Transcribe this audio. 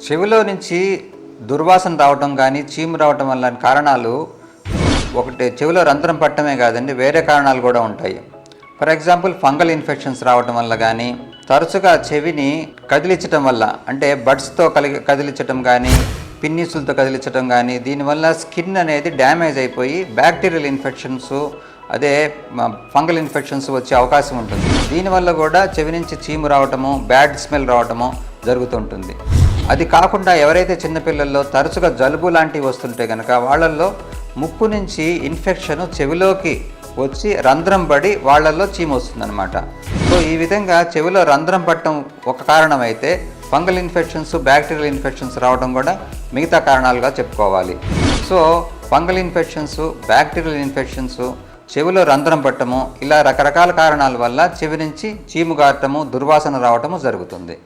చెవిలో నుంచి దుర్వాసన రావటం కానీ చీము రావటం వల్ల కారణాలు ఒకటి చెవిలో రంధ్రం పట్టడమే కాదండి, వేరే కారణాలు కూడా ఉంటాయి. ఫర్ ఎగ్జాంపుల్ ఫంగల్ ఇన్ఫెక్షన్స్ రావటం వల్ల కానీ, తరచుగా చెవిని కదిలించటం వల్ల, అంటే బడ్స్తో కదిలించటం కానీ, పిన్నీసులతో కదిలించటం కానీ, దీనివల్ల స్కిన్ అనేది డ్యామేజ్ అయిపోయి బ్యాక్టీరియల్ ఇన్ఫెక్షన్స్, అదే ఫంగల్ ఇన్ఫెక్షన్స్ వచ్చే అవకాశం ఉంటుంది. దీనివల్ల కూడా చెవి నుంచి చీము రావటము, బ్యాడ్ స్మెల్ రావటము జరుగుతుంటుంది. అది కాకుండా ఎవరైతే చిన్నపిల్లల్లో తరచుగా జలుబు లాంటివి వస్తుంటే కనుక వాళ్ళల్లో ముక్కు నుంచి ఇన్ఫెక్షన్ చెవిలోకి వచ్చి రంధ్రం పడి వాళ్ళల్లో చీము వస్తుందన్నమాట. సో ఈ విధంగా చెవిలో రంధ్రం పట్టడం ఒక కారణం అయితే, ఫంగల్ ఇన్ఫెక్షన్స్, బ్యాక్టీరియల్ ఇన్ఫెక్షన్స్ రావడం కూడా మిగతా కారణాలుగా చెప్పుకోవాలి. So fungal infections, bacterial infections, చెవిలో రంధ్రం పట్టడము, ఇలా రకరకాల కారణాల వల్ల చెవి నుంచి చీము గారటము, దుర్వాసన రావటము జరుగుతుంది.